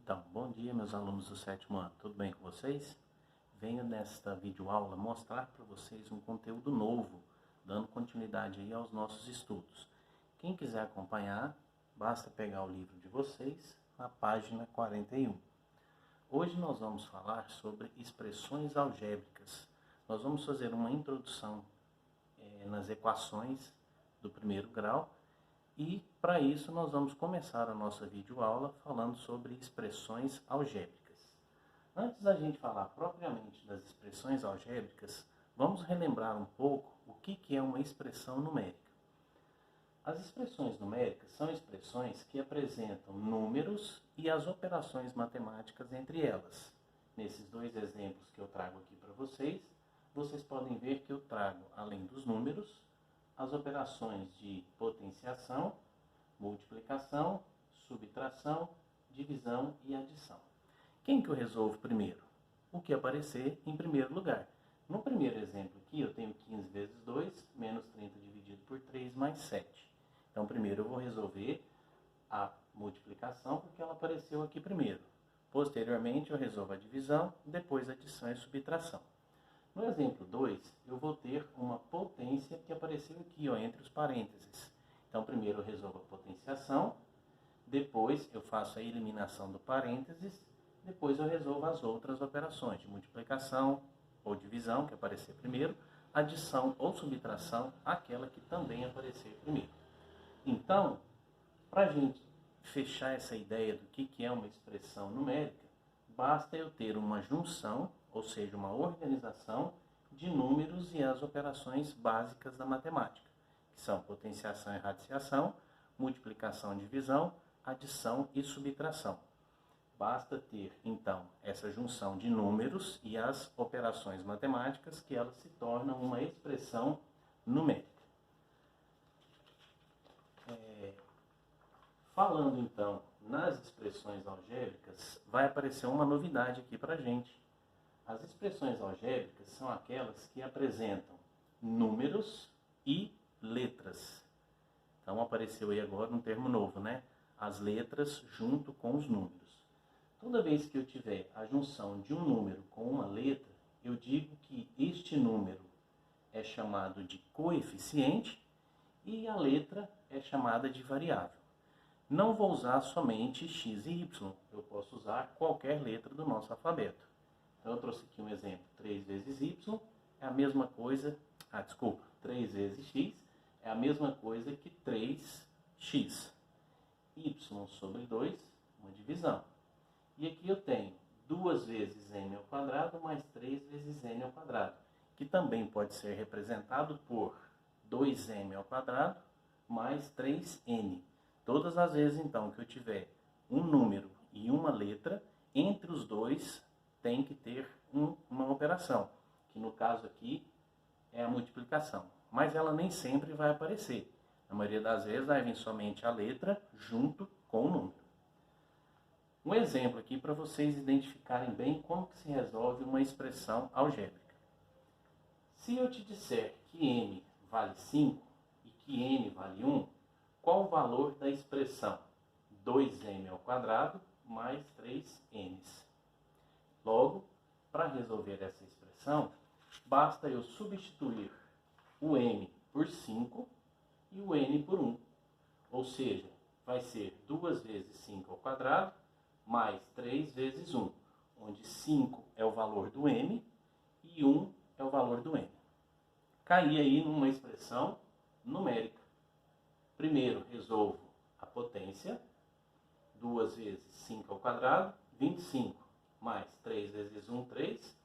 Então, bom dia meus alunos do sétimo ano, tudo bem com vocês? Venho nesta videoaula mostrar para vocês um conteúdo novo, dando continuidade aí aos nossos estudos. Quem quiser acompanhar, basta pegar o livro de vocês na página 41. Hoje nós vamos falar sobre expressões algébricas. Nós vamos fazer uma introdução nas equações do primeiro grau. E, para isso, nós vamos começar a nossa videoaula falando sobre expressões algébricas. Antes da gente falar propriamente das expressões algébricas, vamos relembrar um pouco o que é uma expressão numérica. As expressões numéricas são expressões que apresentam números e as operações matemáticas entre elas. Nesses dois exemplos que eu trago aqui para vocês podem ver que eu trago, além dos números, as operações de potenciação, multiplicação, subtração, divisão e adição. Quem que eu resolvo primeiro? O que aparecer em primeiro lugar. No primeiro exemplo aqui, eu tenho 15 vezes 2, menos 30 dividido por 3, mais 7. Então, primeiro eu vou resolver a multiplicação, porque ela apareceu aqui primeiro. Posteriormente, eu resolvo a divisão, depois a adição e subtração. No exemplo 2, eu vou ter uma potência que apareceu aqui, entre os parênteses. Então, primeiro eu resolvo a potenciação, depois eu faço a eliminação do parênteses, depois eu resolvo as outras operações de multiplicação ou divisão, que aparecer primeiro, adição ou subtração, aquela que também aparecer primeiro. Então, para a gente fechar essa ideia do que é uma expressão numérica, basta eu ter uma junção, ou seja, uma organização de números e as operações básicas da matemática, que são potenciação e radiciação, multiplicação e divisão, adição e subtração. Basta ter, então, essa junção de números e as operações matemáticas que elas se tornam uma expressão numérica. Falando, então, nas expressões algébricas, vai aparecer uma novidade aqui para a gente. As expressões algébricas são aquelas que apresentam números e letras. Então, apareceu aí agora um termo novo, né? As letras junto com os números. Toda vez que eu tiver a junção de um número com uma letra, eu digo que este número é chamado de coeficiente e a letra é chamada de variável. Não vou usar somente x e y, eu posso usar qualquer letra do nosso alfabeto. Então, eu trouxe aqui um exemplo, 3 vezes y é a mesma coisa, 3 vezes x é a mesma coisa que 3x. Y sobre 2, uma divisão. E aqui eu tenho 2 vezes n ao quadrado mais 3 vezes n ao quadrado, que também pode ser representado por 2m ao quadrado mais 3n. Todas as vezes, então, que eu tiver um número e uma letra, entre os dois tem que ter uma operação, que no caso aqui é a multiplicação. Mas ela nem sempre vai aparecer. Na maioria das vezes vai vir somente a letra junto com o número. Um exemplo aqui para vocês identificarem bem como que se resolve uma expressão algébrica. Se eu te disser que m vale 5 e que n vale 1, qual o valor da expressão 2m ao quadrado mais 3n? Logo, para resolver essa expressão, basta eu substituir o m por 5 e o n por 1. Ou seja, vai ser 2 vezes 5 ao quadrado mais 3 vezes 1, onde 5 é o valor do m e 1 é o valor do n. Caí aí numa expressão numérica. Primeiro, resolvo a potência, 2 vezes 5 ao quadrado, 25, mais 3 vezes 1, 3,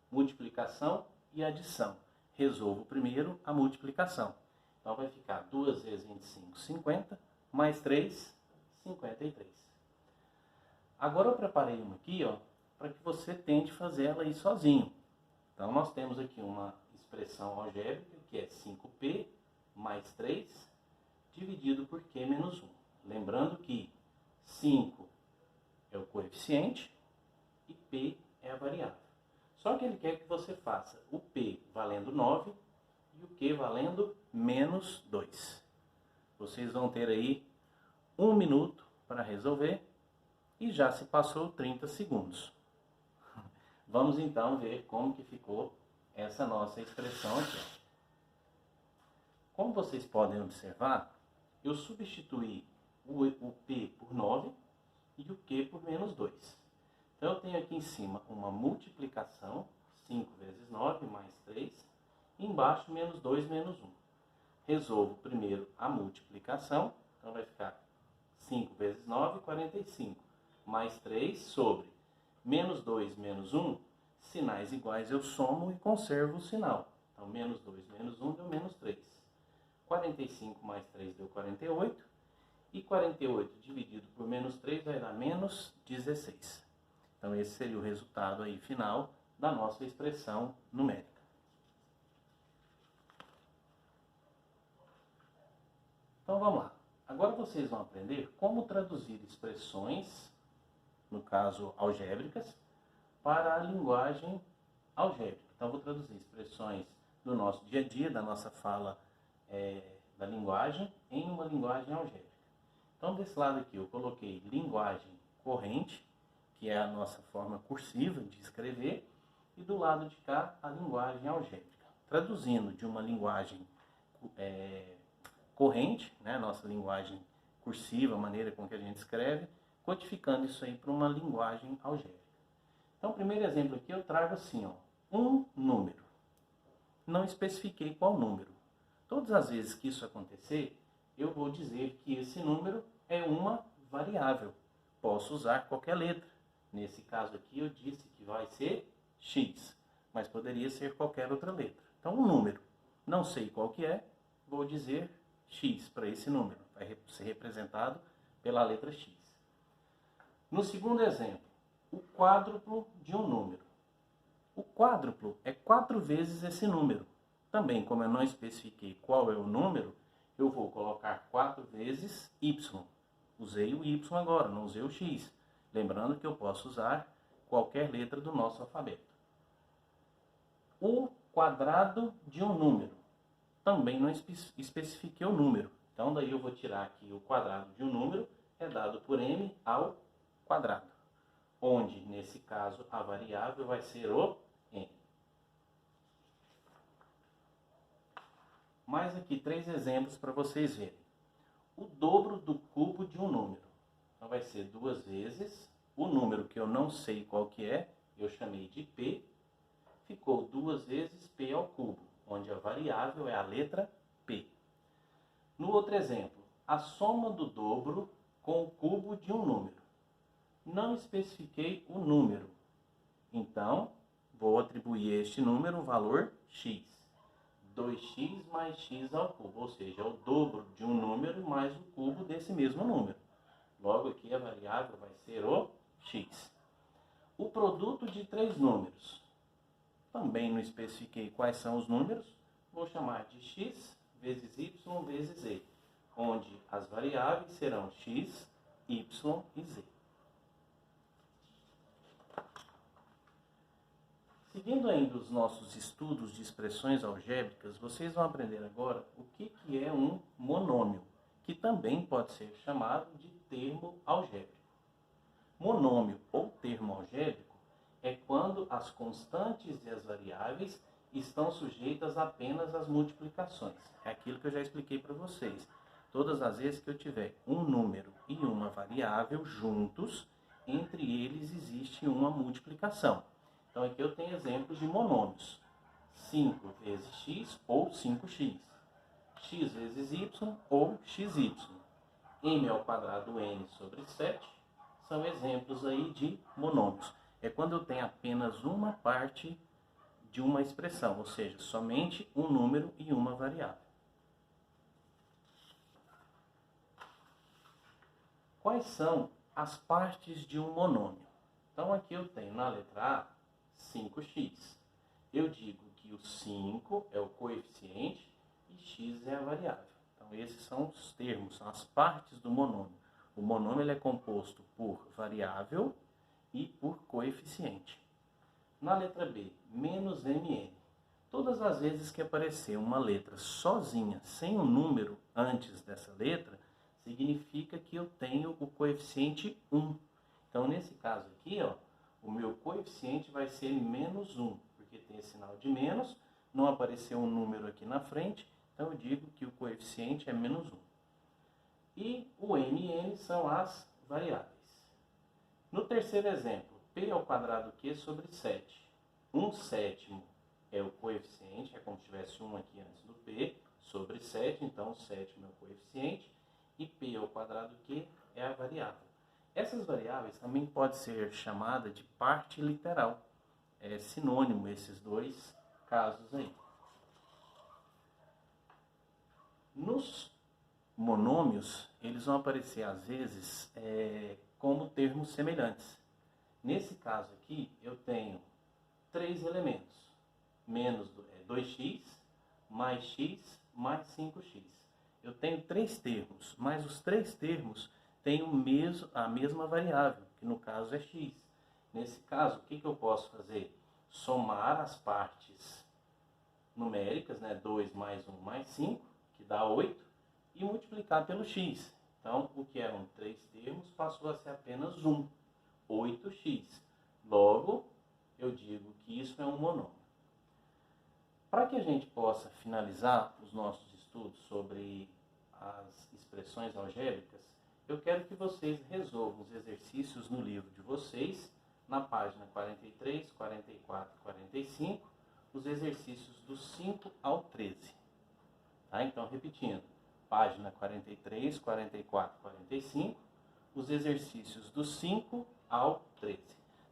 multiplicação e adição. Resolvo primeiro a multiplicação. Então, vai ficar 2 vezes 25, 50, mais 3, 53. Agora, eu preparei uma aqui, para que você tente fazer ela aí sozinho. Então, nós temos aqui uma expressão algébrica, que é 5p mais 3, dividido por q menos 1. Lembrando que 5 é o coeficiente e p é a variável. Só que ele quer que você faça o p valendo 9 e o q valendo menos 2. Vocês vão ter aí 1 minuto para resolver. E já se passou 30 segundos. Vamos então ver como que ficou essa nossa expressão aqui. Como vocês podem observar, eu substituí o P por 9 e o Q por menos 2. Então eu tenho aqui em cima uma multiplicação, 5 vezes 9 mais 3, e embaixo menos 2 menos 1. Resolvo primeiro a multiplicação, então vai ficar 5 vezes 9, 45, mais 3 sobre menos 2 menos 1, sinais iguais eu somo e conservo o sinal. Então menos 2 menos 1 deu menos 3. 45 mais 3 deu 48, e 48 dividido por menos 3 vai dar menos 16. Então esse seria o resultado aí final da nossa expressão numérica. Então vamos lá. Agora vocês vão aprender como traduzir expressões, no caso algébricas, para a linguagem algébrica. Então vou traduzir expressões do nosso dia a dia, da nossa fala da linguagem, em uma linguagem algébrica. Então desse lado aqui eu coloquei linguagem corrente, que é a nossa forma cursiva de escrever, e do lado de cá a linguagem algébrica. Traduzindo de uma linguagem corrente, né, nossa linguagem cursiva, a maneira com que a gente escreve, codificando isso aí para uma linguagem algébrica. Então, o primeiro exemplo aqui eu trago assim, ó, um número. Não especifiquei qual número. Todas as vezes que isso acontecer, eu vou dizer que esse número é uma variável. Posso usar qualquer letra. Nesse caso aqui eu disse que vai ser x, mas poderia ser qualquer outra letra. Então, um número. Não sei qual que é, vou dizer x para esse número. Vai ser representado pela letra x. No segundo exemplo, o quádruplo de um número. O quádruplo é 4 vezes esse número. Também, como eu não especifiquei qual é o número, eu vou colocar 4 vezes y. Usei o y agora, não usei o x. Lembrando que eu posso usar qualquer letra do nosso alfabeto. O quadrado de um número. Também não especifiquei o número. Então, daí eu vou tirar aqui o quadrado de um número, é dado por m ao quadrado. Onde, nesse caso, a variável vai ser o n. Mais aqui 3 exemplos para vocês verem. O dobro do cubo de um número. Então, vai ser 2 vezes o número que eu não sei qual que é, eu chamei de p, ficou 2 vezes p ao cubo, onde a variável é a letra p. No outro exemplo, a soma do dobro com o cubo de um número. Não especifiquei o número, então vou atribuir a este número o valor x. 2x mais x ao cubo, ou seja, é o dobro de um número mais o cubo desse mesmo número. Logo aqui a variável vai ser o x. O produto de 3 números. Também não especifiquei quais são os números, vou chamar de x vezes y vezes z, onde as variáveis serão x, y e z. Seguindo ainda os nossos estudos de expressões algébricas, vocês vão aprender agora o que é um monômio, que também pode ser chamado de termo algébrico. Monômio ou termo algébrico é quando as constantes e as variáveis estão sujeitas apenas às multiplicações. É aquilo que eu já expliquei para vocês. Todas as vezes que eu tiver um número e uma variável juntos, entre eles existe uma multiplicação. Então aqui eu tenho exemplos de monômios. 5 vezes x ou 5x. X vezes y ou xy. M ao quadrado n sobre 7 são exemplos aí de monômios. É quando eu tenho apenas uma parte de uma expressão, ou seja, somente um número e uma variável. Quais são as partes de um monômio? Então aqui eu tenho na letra A 5x. Eu digo que o 5 é o coeficiente e x é a variável. Então esses são os termos, são as partes do monômio. O monômio ele é composto por variável e por coeficiente. Na letra B, menos mn. Todas as vezes que aparecer uma letra sozinha, sem um número antes dessa letra, significa que eu tenho o coeficiente 1. Então, nesse caso aqui, ó, o meu coeficiente vai ser menos 1, porque tem esse sinal de menos, não apareceu um número aqui na frente, então eu digo que o coeficiente é menos 1. E o m e n são as variáveis. No terceiro exemplo, p ao quadrado q sobre 7. 1/7 é o coeficiente, é como se tivesse 1 aqui antes do p, sobre 7, então 7 é o coeficiente, e p ao quadrado q é a variável. Essas variáveis também podem ser chamadas de parte literal. É sinônimo esses dois casos aí. Nos monômios, eles vão aparecer às vezes como termos semelhantes. Nesse caso aqui, eu tenho 3 elementos, menos 2x, mais x, mais 5x. Eu tenho 3 termos, mas os 3 termos têm a mesma variável, que no caso é x. Nesse caso, o que eu posso fazer? Somar as partes numéricas, 2 mais 1 mais 5, que dá 8, e multiplicar pelo x. Então, o que eram 3 termos passou a ser apenas 1, 8x. Logo, eu digo que isso é um monômio. Para que a gente possa finalizar os nossos estudos sobre as expressões algébricas, eu quero que vocês resolvam os exercícios no livro de vocês, na página 43, 44 e 45, os exercícios do 5 ao 13. Tá? Então, repetindo, página 43, 44 e 45, os exercícios do 5 ao 13.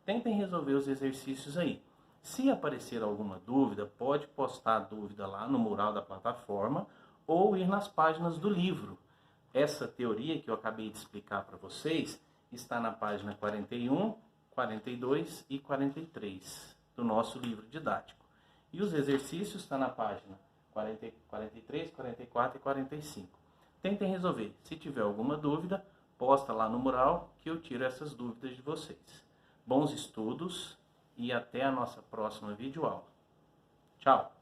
Tentem resolver os exercícios aí. Se aparecer alguma dúvida, pode postar a dúvida lá no mural da plataforma ou ir nas páginas do livro. Essa teoria que eu acabei de explicar para vocês está na página 41, 42 e 43 do nosso livro didático. E os exercícios estão na página 43, 44 e 45. Tentem resolver. Se tiver alguma dúvida, posta lá no mural que eu tiro essas dúvidas de vocês. Bons estudos e até a nossa próxima videoaula. Tchau!